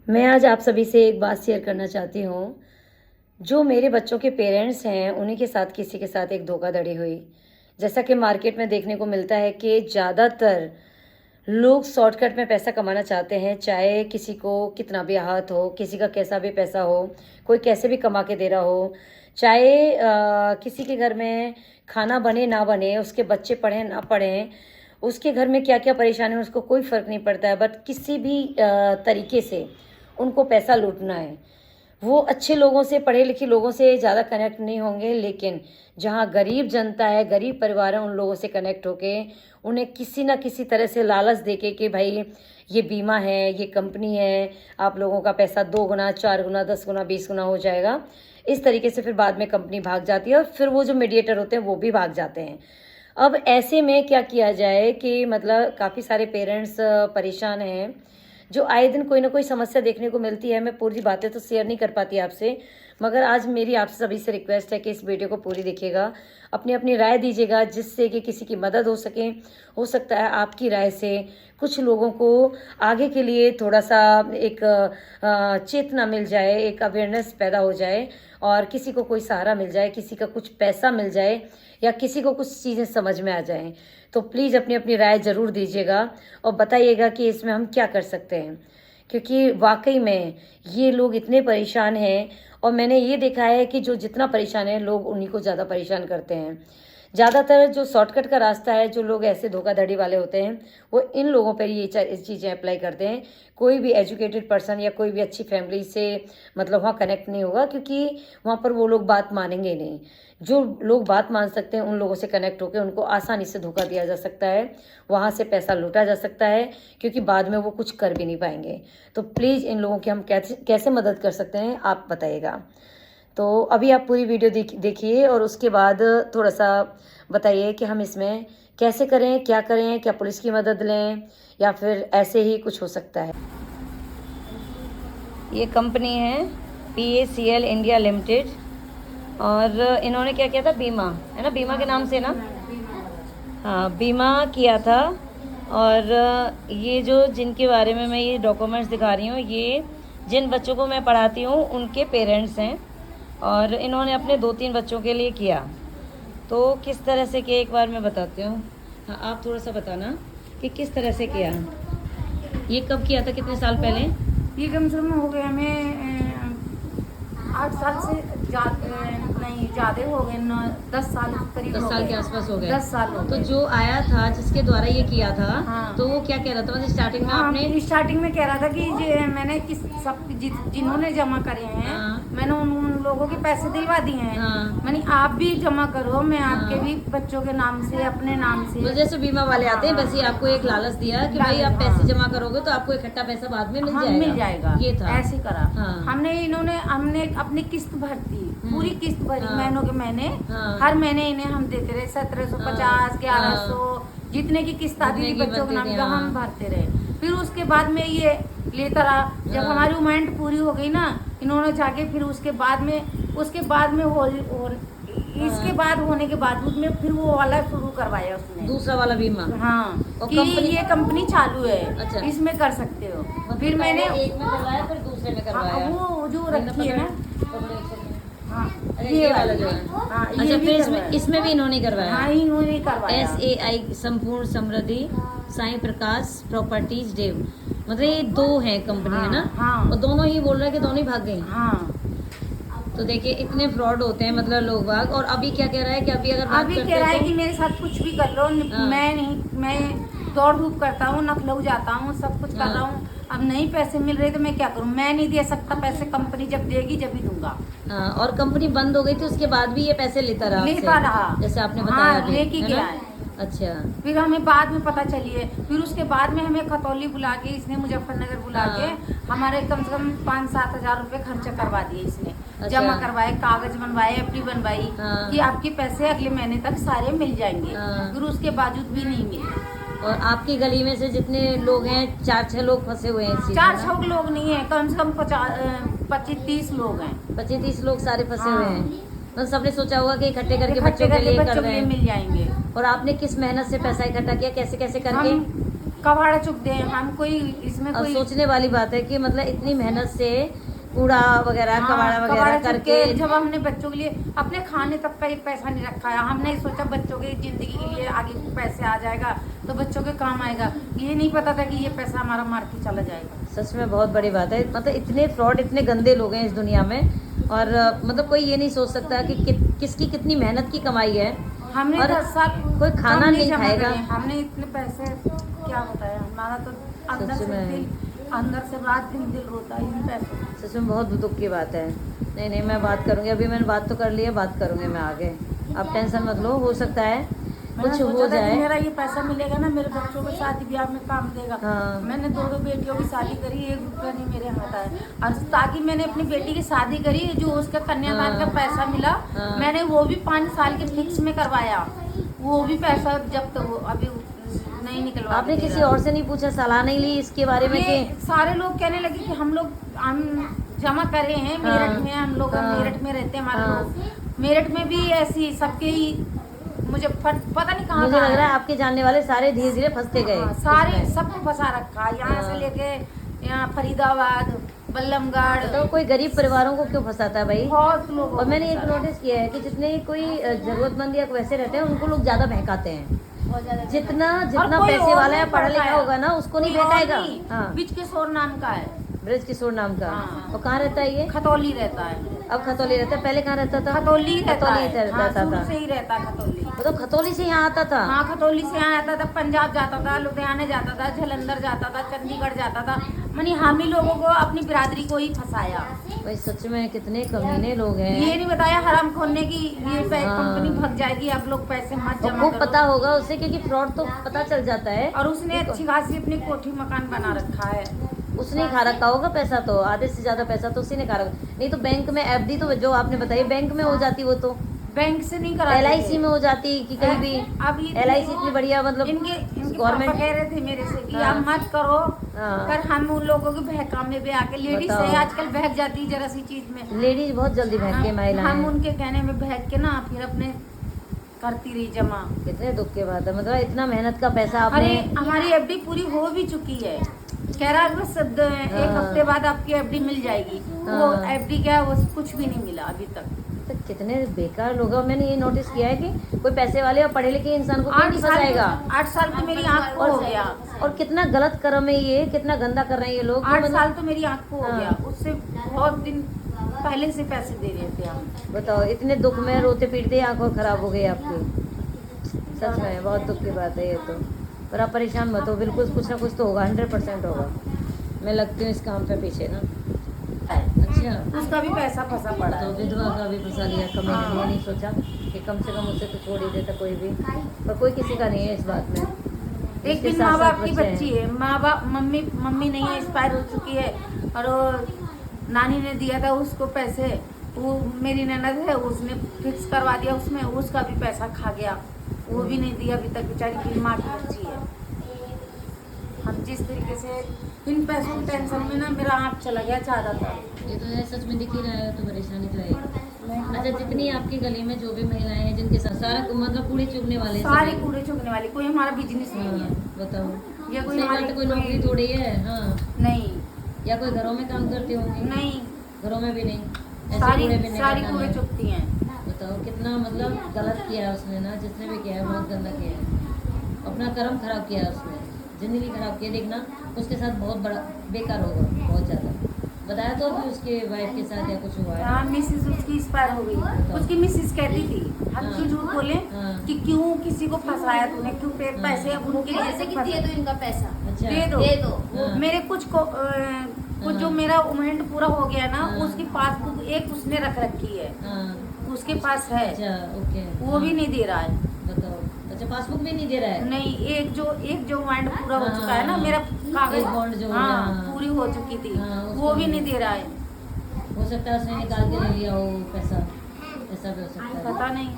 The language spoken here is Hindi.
मैं आज आप सभी से एक बात शेयर करना चाहती हूँ। जो मेरे बच्चों के पेरेंट्स हैं, उन्हीं के साथ किसी के साथ एक धोखाधड़ी हुई। जैसा कि मार्केट में देखने को मिलता है कि ज़्यादातर लोग शॉर्टकट में पैसा कमाना चाहते हैं, चाहे किसी को कितना भी आहत हो, किसी का कैसा भी पैसा हो, कोई कैसे भी कमा के दे रहा हो, चाहे किसी के घर में खाना बने ना बने, उसके बच्चे पढ़ें ना पढ़ें, उसके घर में क्या क्या परेशानी है उसको कोई फ़र्क नहीं पड़ता है, बट किसी भी तरीके से उनको पैसा लूटना है। वो अच्छे लोगों से, पढ़े लिखे लोगों से ज़्यादा कनेक्ट नहीं होंगे, लेकिन जहाँ गरीब जनता है, गरीब परिवार है, उन लोगों से कनेक्ट होके उन्हें किसी ना किसी तरह से लालच देके कि भाई ये बीमा है, ये कंपनी है, आप लोगों का पैसा 2 गुना, 4 गुना, 10 गुना, 20 गुना हो जाएगा। इस तरीके से फिर बाद में कंपनी भाग जाती है और फिर वो जो मीडिएटर होते हैं वो भी भाग जाते हैं। अब ऐसे में क्या किया जाए कि मतलब काफ़ी सारे पेरेंट्स परेशान हैं, जो आए दिन कोई ना कोई समस्या देखने को मिलती है। मैं पूरी बातें तो शेयर नहीं कर पाती आपसे, मगर आज मेरी आप सभी से रिक्वेस्ट है कि इस वीडियो को पूरी देखिएगा, अपनी अपनी राय दीजिएगा, जिससे कि किसी की मदद हो सके। हो सकता है आपकी राय से कुछ लोगों को आगे के लिए थोड़ा सा एक चेतना मिल जाए, एक अवेयरनेस पैदा हो जाए और किसी को कोई सहारा मिल जाए, किसी का कुछ पैसा मिल जाए या किसी को कुछ चीज़ें समझ में आ जाएं। तो प्लीज़ अपनी अपनी राय ज़रूर दीजिएगा और बताइएगा कि इसमें हम क्या कर सकते हैं, क्योंकि वाकई में ये लोग इतने परेशान हैं और मैंने ये देखा है कि जो जितना परेशान है लोग उन्हीं को ज़्यादा परेशान करते हैं। ज़्यादातर जो शॉर्टकट का रास्ता है, जो लोग ऐसे धोखाधड़ी वाले होते हैं, वो इन लोगों पर ये चीज़ें अप्लाई करते हैं। कोई भी एजुकेटेड पर्सन या कोई भी अच्छी फैमिली से मतलब वहाँ कनेक्ट नहीं होगा, क्योंकि वहाँ पर वो लोग बात मानेंगे नहीं। जो लोग बात मान सकते हैं उन लोगों से कनेक्ट होकर उनको आसानी से धोखा दिया जा सकता है, वहाँ से पैसा लूटा जा सकता है, क्योंकि बाद में वो कुछ कर भी नहीं पाएंगे। तो प्लीज़ इन लोगों की हम कैसे कैसे मदद कर सकते हैं, आप बताइएगा। तो अभी आप पूरी वीडियो देखिए और उसके बाद थोड़ा सा बताइए कि हम इसमें कैसे करें, क्या करें, क्या पुलिस की मदद लें या फिर ऐसे ही कुछ हो सकता है। ये कंपनी है PACL इंडिया लिमिटेड और इन्होंने क्या किया था, बीमा है ना, बीमा के नाम से ना, हाँ बीमा किया था। और ये जो जिनके बारे में मैं ये डॉक्यूमेंट्स दिखा रही हूँ, ये जिन बच्चों को मैं पढ़ाती हूँ उनके पेरेंट्स हैं और इन्होंने अपने 2-3 बच्चों के लिए किया। तो किस तरह से किया एक बार मैं बताती हूँ। हाँ आप थोड़ा सा बताना कि किस तरह से किया, ये कब किया था, कितने साल पहले? ये कम से कम हो गया हमें 8 साल से नहीं ज़्यादा हो गए, 10 साल करीब, 10 साल के आसपास हो गए। 10 साल हो तो गए। जो आया था जिसके द्वारा ये किया था, हाँ। तो वो क्या कह रहा था, मतलब स्टार्टिंग में हाँ, आपने स्टार्टिंग में कह रहा था कि मैंने जिन्होंने जमा करे हैं, हाँ। मैंने उन लोगों के पैसे दिलवा दिए हैं। हाँ। मैंने आप भी जमा करो, मैं आपके भी बच्चों के नाम से, अपने नाम से। तो जैसे बीमा वाले आते हैं, बस ये आपको एक लालच दिया कि भाई आप पैसे जमा करोगे तो आपको इकट्ठा पैसा बाद में मिल जाएगा। मिल जाएगा, ये था, ऐसे करा। हाँ। हमने अपनी किस्त भरती, पूरी किस्त भरी, हाँ। महीनों के महीने। हाँ। हर महीने इन्हें हम देते रहे 1750, 1100, जितने की किस्त आती थी बच्चों के नाम का हम भरते रहे। फिर उसके बाद में ये लेता रहा। जब हमारी उम्र पूरी हो गई ना, इन्होंने जाके फिर उसके बाद में इसके बाद होने के बावजूद में फिर वो वाला शुरू करवाया उसने, दूसरा वाला बीमा। हाँ, और कि ये कंपनी चालू है, अच्छा, इसमें कर सकते हो। फिर मैंने एक में करवाया, फिर दूसरे में करवाया। वो जो रखी है ना, हाँ, ये वाला जो है, हाँ, अच्छा, फिर इसमें भी इन्होंने करवाया। हाँ, इन्होंने करवाया। SAI संपूर्ण समृद्धि साईं प्रकाश प्रॉपर्टीज डेव, मतलब ये 2 हैं कंपनी, है ना। हाँ। और दोनों ही बोल रहे हैं कि दोनों ही भाग गई। हाँ। तो देखिए इतने फ्रॉड होते हैं मतलब लोग बाग। और अभी क्या कह रहा है कि अभी अगर बात अभी करते कह रहा है तो कि मेरे साथ कुछ भी कर लो, मैं दौड़ धूप करता हूँ, नखलऊ जाता हूँ, सब कुछ कर रहा हूँ। अब नहीं पैसे मिल रहे तो मैं क्या करूँ, मैं नहीं दे सकता पैसे, कंपनी जब देगी जब ही दूंगा। और कंपनी बंद हो गई थी, उसके बाद भी ये पैसे लेता रहा जैसे आपने बताया। हाँ, लेके गया है। अच्छा, फिर हमें बाद में पता चली है, फिर उसके बाद में हमें खतौली बुला के, इसने मुजफ्फरनगर बुला के हमारे कम से कम 5-7 हजार रुपए खर्चा करवा दिए इसने। अच्छा। जमा करवाए, कागज बनवाए, FD बनवाई कि आपके पैसे अगले महीने तक सारे मिल जाएंगे। फिर उसके बावजूद भी नहीं मिले। और आपकी गली में से जितने लोग हैं, 4-6 लोग फंसे हुए हैं। 4-6 लोग नहीं है, कम से कम 25-30 लोग हैं। 25-30 लोग सारे फंसे हुए हैं। तो सबने सोचा होगा कि इकट्ठे करके बच्चों के लिए कर रहे हैं। मिल जाएंगे। और आपने किस मेहनत से पैसा इकट्ठा किया, कैसे कैसे करके? कबाड़ा चुक दे, हम कोई इसमें अब कोई सोचने वाली बात है कि मतलब इतनी मेहनत से कूड़ा वगैरह कबाड़ा वगैरह कबाड़ा चुक करके के जब हमने बच्चों के लिए अपने खाने तक का एक पैसा नहीं रखा है, हमने सोचा बच्चों की जिंदगी के लिए आगे पैसे आ जाएगा तो बच्चों के काम आएगा, ये नहीं पता था कि ये पैसा हमारा मार के चला जाएगा। सच में बहुत बड़ी बात है। मतलब इतने फ्रॉड, इतने गंदे लोग हैं इस दुनिया में, और मतलब कोई ये नहीं सोच सकता कि किसकी कितनी मेहनत की कमाई है। हमने और 10 साल कोई खाना कम नहीं जमा खाएगा। करे, हमने इतने पैसे क्या बताया, हमारा तो अंदर सच से में। दिल, अंदर से रात दिन दिल रोता है इन पैसों से। सच में बहुत दुख की बात है। नहीं नहीं, मैं बात करूंगी, अभी मैंने बात तो कर ली है, बात करूंगी मैं आगे, आप टेंशन मत लो, हो सकता है मैंने कुछ सोचा हो था कि जाए। मेरा ये पैसा मिलेगा ना, मेरे बच्चों के शादी ब्याह में काम देगा। हाँ। मैंने 2 बेटियों की शादी करी, 1 रुपया नहीं मेरे हाथ आया, और ताकि मैंने अपनी बेटी की शादी करी, जो उसका कन्यादान का हाँ। पैसा मिला, हाँ। मैंने वो भी 5 साल के फिक्स में करवाया, वो भी पैसा जब तक वो अभी नहीं निकलवा आपने दे किसी रहा। और से नहीं पूछा, सलाह नहीं ली इसके बारे में ये कि सारे लोग कहने लगे कि हम जमा करे हैं हाँ। मेरठ में, हम लोग हाँ। मेरठ में रहते हैं हमारे हाँ। लोग, मेरठ में भी ऐसी सबके ही, मुझे पता नहीं कहाँ मुझे लग रहा है आपके जानने वाले सारे धीरे धीरे फंसते गए हाँ, सारे इसमें। सबको फंसा रखा, यहाँ हाँ। से लेके यहाँ फरीदाबाद, बल्लमगढ़, तो कोई गरीब परिवारों को क्यों फंसाता है भाई। बहुत लोग। और मैंने एक नोटिस किया है कि जितने कोई जरूरतमंद या वैसे रहते हैं उनको लोग ज्यादा बहकाते हैं। जितना कोई पैसे और वाला है, नहीं पढ़ा लिखा पढ़ता है। होगा ना, उसको नहीं कोई और बहकाएगा। नहीं, हाँ, बीच किशोर नाम का है, ब्रज किशोर नाम का। हाँ। और कहाँ रहता है ये? खतौली रहता है, अब खतौली रहता है, पहले कहाँ रहता था? खतौली रहता खतौली है, हाँ, रहता शुरू था। से ही रहता है खतौली। मतलब खतौली से यहाँ आता था। हाँ, खतौली से यहाँ आता था, पंजाब जाता था, लुधियाने जाता था, जलंधर जाता था, चंडीगढ़ जाता था, मानी हम ही लोगों को, अपनी बिरादरी को ही फंसाया। भाई सच में कितने कमीने लोग ये हैं। नहीं बताया हराम खोलने की, ये हाँ। कंपनी भग जाएगी, आप लोग पैसे मत और जमा खूब करो। पता होगा उसे, क्योंकि फ्रॉड तो पता चल जाता है। और उसने अच्छी खासी अपनी कोठी मकान बना रखा है। उसने ही खा रखा होगा पैसा, तो आधे से ज्यादा पैसा तो उसी ने खा रखा। नहीं तो बैंक में एफडी तो जो आपने बताई बैंक में हो जाती, वो तो बैंक से नहीं करा, LIC में हो जाती कि कहीं भी। अब ये LIC इतनी बढ़िया, मतलब इनके पापा गवर्नमेंट। कह रहे थे मेरे से कि हाँ। आप मत करो, हाँ। पर हम उन लोगों के बहकावे में भी आके, लेडीज बताओ। है आजकल बहक जाती है जरा सी चीज में। लेडीज बहुत जल्दी बहक के महिलाएं हम हैं। उनके कहने में बहक के ना फिर अपने करती रही जमा। कितने दुख की बात है, मतलब इतना मेहनत का पैसा अरे आपने। हमारी एफडी पूरी हो भी चुकी है, कह रहा है बस 1 हाँ। हफ्ते बाद आपकी एफडी मिल जाएगी। वो हाँ। एफडी क्या है, वो कुछ भी नहीं मिला अभी तक। तो कितने बेकार लोग हैं। और मैंने ये नोटिस किया है कि कोई पैसे वाले और पढ़े लिखे इंसान को कोई नहीं फंसाएगा। 8 साल तो मेरी आँख को हो गया, और कितना गलत कर्म है ये, कितना गंदा कर रहे हैं ये लोग। 8 मतलब साल तो मेरी आँख को हो हाँ। गया, उससे बहुत दिन पहले से पैसे दे रहे थे हम। बताओ, इतने दुख में रोते पीटते ही आंखों खराब हो गई आपकी। सच में बहुत दुख की बात है ये तो। पर आप परेशान मत हो, बिल्कुल कुछ ना कुछ तो होगा, 100% होगा। मैं लगती हूँ इस काम पे पीछे ना। अच्छा, उसका भी पैसा फंसा पड़ा तो है। विधवा का भी फंसा लिया। कभी हाँ। ये नहीं सोचा कि कम से कम उसे तो छोड़ ही देता कोई भी, पर कोई किसी का नहीं है इस बात में। एक जिसके दिन साथ माँ साथ बाप की बच्चे हैं। बच्ची है, माँ बाप मम्मी नहीं है, एक्सपायर हो चुकी है, और वो नानी ने दिया था उसको पैसे, वो मेरी ननद है, उसने फिक्स करवा दिया उसमें, उसका भी पैसा खा गया, वो भी नहीं दिया अभी तक, बेचारी की माँ की बच्ची है। हम जिस तरीके से इन पैसों की टेंशन में ना मेरा आँख चला गया ज्यादातर। ये तो है, सच में दिख ही रहा है, तो परेशानी तो है। अच्छा, जितनी आपकी गली में जो भी महिलाएं हैं जिनके साथ सारा मतलब कूड़े चुगने वाले सारे सभी। कूड़े चुगने वाली, कोई हमारा बिजनेस नहीं है, हाँ, बताओ। ये कोई सही बात है, हमारी कोई नौकरी थोड़ी है। हाँ, नहीं या कोई घरों में काम करती होंगी? नहीं, घरों में भी नहीं, ऐसे सारी कूड़े भी नहीं सारी करना कूड़े है। चुगती हैं। बताओ कितना मतलब गलत किया है उसने ना, जिसने भी किया है बहुत गंदा किया है, अपना कर्म खराब किया है उसने, जिंदगी खराब की है। देखना उसके साथ बहुत बड़ा बेकार होगा, बहुत ज़्यादा। बताया तो अभी उसके वाइफ के साथ या कुछ हुआ है? हाँ, मिसिस उसकी एक्सपायर हो गई। उसकी मिसिस कहती थी, हम हाँ। क्यों झूठ बोले हाँ। कि क्यों किसी को फंसाया तूने, क्यों हाँ। पैसे अब उनके लिए जैसे कि फंसा- दे दो इनका पैसा, अच्छा, दे दो, दे दो। हाँ। मेरे कुछ हाँ। जो मेरा उमेंट पूरा हो गया ना, हाँ। उसकी पासबुक एक उसने रख रखी है, हाँ, उसके पास है, अच्छा, ओके। वो भी नहीं दे रहा है। बताओ, अच्छा, पासबुक भी नहीं दे रहा है? नहीं, एक जो उमेंट पूरा हो हाँ, चुका है ना, मेरा एक कागज, बॉन्ड जो हाँ, हाँ। पूरी हो चुकी थी, हाँ, उसको वो भी नहीं नहीं दे रहा है। हो सकता है उसने निकाल के ले लिया हो पैसा, ऐसा भी हो सकता है। पता नहीं।